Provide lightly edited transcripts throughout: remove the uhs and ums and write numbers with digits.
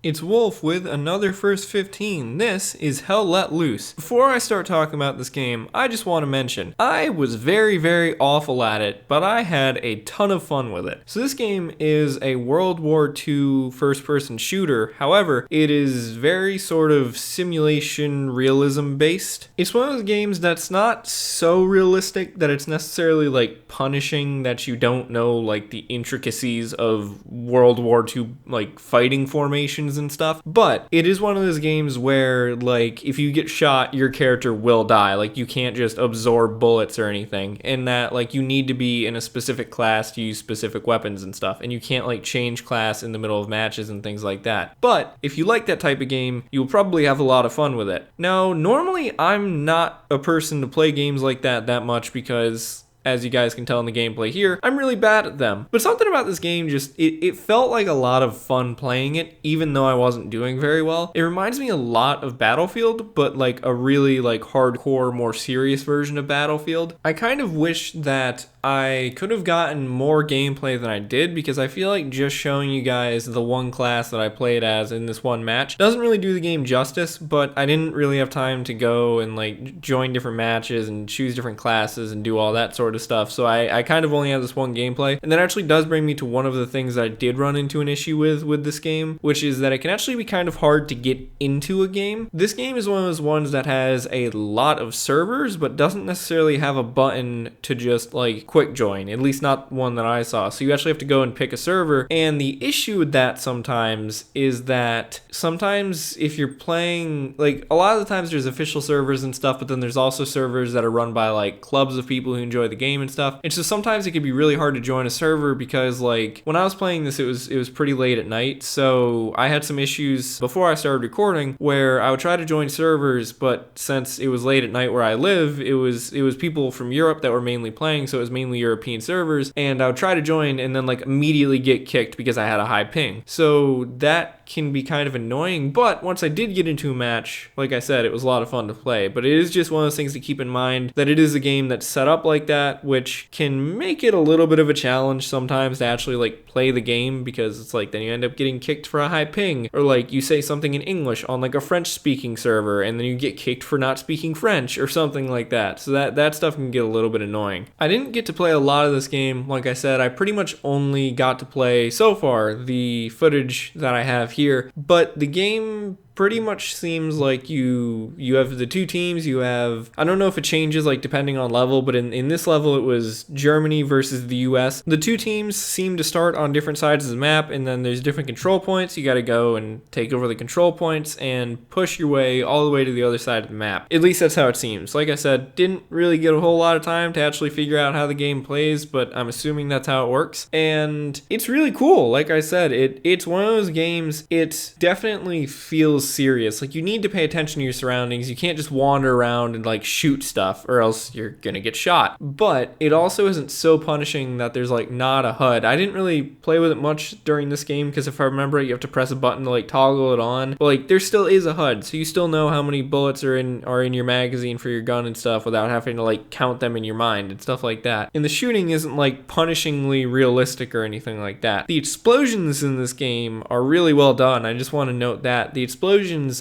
It's Wulf with another First 15. This is Hell Let Loose. Before I start talking about this game, I just want to mention, I was very awful at it, but I had a ton of fun with it. So this game is a World War II first-person shooter. However, it is very sort of simulation realism based. It's one of those games that's not so realistic that it's necessarily like punishing that you don't know like the intricacies of World War II like fighting formations and stuff, but it is one of those games where like if you get shot, your character will die. Like you can't just absorb bullets or anything, and that like you need to be in a specific class to use specific weapons and stuff, and you can't like change class in the middle of matches and things like that. But if you like that type of game, you'll probably have a lot of fun with it. Now, normally I'm not a person to play games like that much because, as you guys can tell in the gameplay here, I'm really bad at them. But something about this game just, it felt like a lot of fun playing it, even though I wasn't doing very well. It reminds me a lot of Battlefield, but like a really like hardcore, more serious version of Battlefield. I kind of wish that I could have gotten more gameplay than I did, because I feel like just showing you guys the one class that I played as in this one match doesn't really do the game justice, but I didn't really have time to go and like join different matches and choose different classes and do all that sort of stuff. So I kind of only have this one gameplay, and that actually does bring me to one of the things that I did run into an issue with this game, which is that it can actually be kind of hard to get into a game. This game is one of those ones that has a lot of servers, but doesn't necessarily have a button to just like quick join, at least not one that I saw. So you actually have to go and pick a server, and the issue with that sometimes is that sometimes if you're playing, like a lot of the times there's official servers and stuff, but then there's also servers that are run by like clubs of people who enjoy the game and stuff. And so sometimes it can be really hard to join a server because like when I was playing this, it was pretty late at night. So I had some issues before I started recording where I would try to join servers, but since it was late at night where I live, it was people from Europe that were mainly playing, so it was mainly European servers, and I would try to join and then like immediately get kicked because I had a high ping. So that can be kind of annoying, but once I did get into a match, like I said, it was a lot of fun to play. But it is just one of those things to keep in mind, that it is a game that's set up like that, which can make it a little bit of a challenge sometimes to actually like play the game, because it's like then you end up getting kicked for a high ping, or like you say something in English on like a French speaking server and then you get kicked for not speaking French or something like that. So that stuff can get a little bit annoying. I didn't get to play a lot of this game. Like I said, I pretty much only got to play so far the footage that I have here, but the game pretty much seems like you have the two teams. You have, I don't know if it changes like depending on level, but in this level it was Germany versus the US. The two teams seem to start on different sides of the map, and then there's different control points. You got to go and take over the control points and push your way all the way to the other side of the map. At least that's how it seems. Like I said, didn't really get a whole lot of time to actually figure out how the game plays, but I'm assuming that's how it works. And it's really cool. Like I said, it's one of those games, it definitely feels serious. Like you need to pay attention to your surroundings. You can't just wander around and like shoot stuff, or else you're gonna get shot. But it also isn't so punishing that there's like not a HUD. I didn't really play with it much during this game, because if I remember it, you have to press a button to like toggle it on. But like there still is a HUD, so you still know how many bullets are in your magazine for your gun and stuff without having to like count them in your mind and stuff like that. And the shooting isn't like punishingly realistic or anything like that. The explosions in this game are really well done. I just want to note that the explosions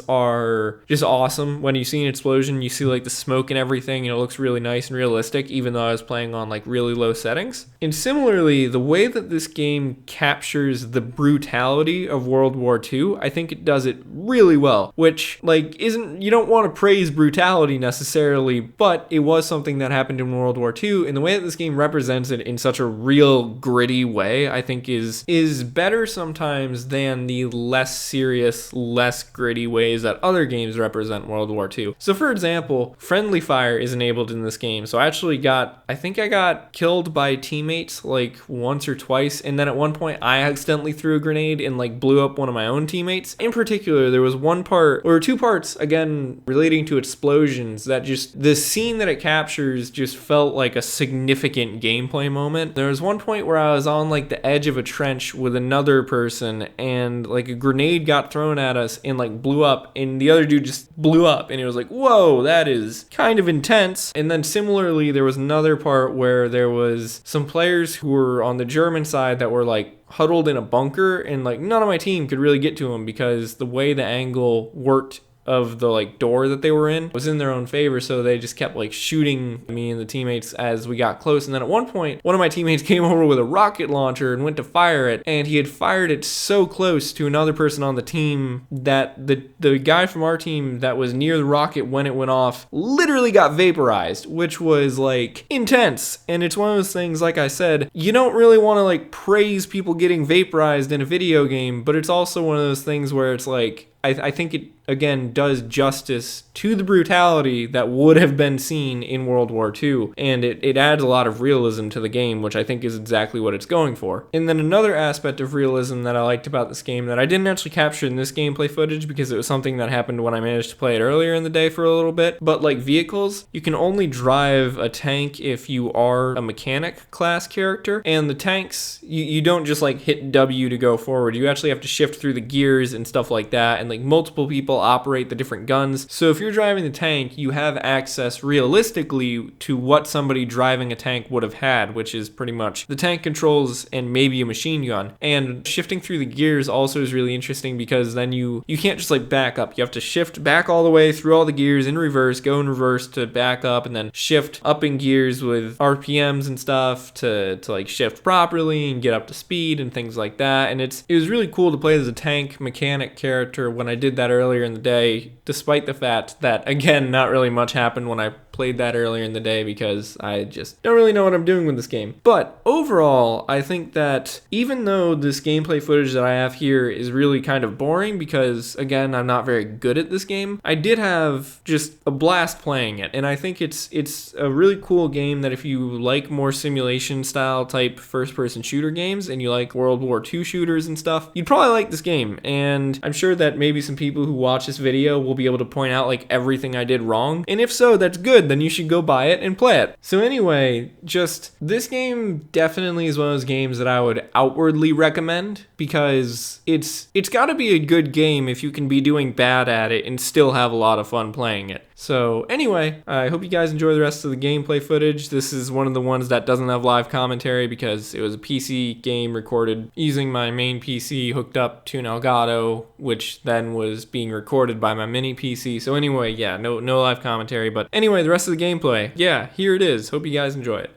are just awesome. When you see an explosion, you see like the smoke and everything, and it looks really nice and realistic, even though I was playing on like really low settings. And similarly, the way that this game captures the brutality of World War II, I think it does it really well, which like isn't, you don't want to praise brutality necessarily, but it was something that happened in World War II, and the way that this game represents it in such a real gritty way, I think is better sometimes than the less serious, less gritty ways that other games represent World War II. So for example, friendly fire is enabled in this game. So I think I got killed by teammates like once or twice, and then at one point I accidentally threw a grenade and like blew up one of my own teammates. In particular, there was one part, or two parts, again relating to explosions, that just, the scene that it captures just felt like a significant gameplay moment. There was one point where I was on like the edge of a trench with another person, and like a grenade got thrown at us, and like and blew up, and the other dude just blew up, and it was like, whoa, that is kind of intense. And then similarly, there was another part where there was some players who were on the German side that were like huddled in a bunker, and like none of my team could really get to them because the way the angle worked of the like door that they were in was in their own favor, so they just kept like shooting me and the teammates as we got close. And then at one point, one of my teammates came over with a rocket launcher and went to fire it, and he had fired it so close to another person on the team that the guy from our team that was near the rocket when it went off literally got vaporized, which was like intense. And it's one of those things, like I said, you don't really want to like praise people getting vaporized in a video game, but it's also one of those things where it's like, I think it, again, does justice to the brutality that would have been seen in World War II, and it adds a lot of realism to the game, which I think is exactly what it's going for. And then another aspect of realism that I liked about this game that I didn't actually capture in this gameplay footage because it was something that happened when I managed to play it earlier in the day for a little bit, but like vehicles, you can only drive a tank if you are a mechanic class character, and the tanks, you don't just like hit W to go forward, you actually have to shift through the gears and stuff like that, and like multiple people operate the different guns. So if you're driving the tank, you have access realistically to what somebody driving a tank would have had, which is pretty much the tank controls and maybe a machine gun. And shifting through the gears also is really interesting because then you can't just like back up. You have to shift back all the way through all the gears in reverse, go in reverse to back up, and then shift up in gears with RPMs and stuff to like shift properly and get up to speed and things like that. And it was really cool to play as a tank mechanic character when I did that earlier in the day, despite the fact that, again, not really much happened when I played that earlier in the day because I just don't really know what I'm doing with this game. But overall, I think that even though this gameplay footage that I have here is really kind of boring because, again, I'm not very good at this game, I did have just a blast playing it. And I think it's a really cool game that if you like more simulation style type first-person shooter games and you like World War II shooters and stuff, you'd probably like this game. And I'm sure that maybe some people who watch this video will be able to point out like everything I did wrong. And if so, that's good. Then you should go buy it and play it. So anyway, just this game definitely is one of those games that I would outwardly recommend because it's got to be a good game if you can be doing bad at it and still have a lot of fun playing it. So anyway, I hope you guys enjoy the rest of the gameplay footage. This is one of the ones that doesn't have live commentary because it was a PC game recorded using my main PC hooked up to an Elgato, which then was being recorded by my mini PC. So anyway, yeah, no live commentary. But anyway, the rest of the gameplay, yeah, here it is. Hope you guys enjoy it.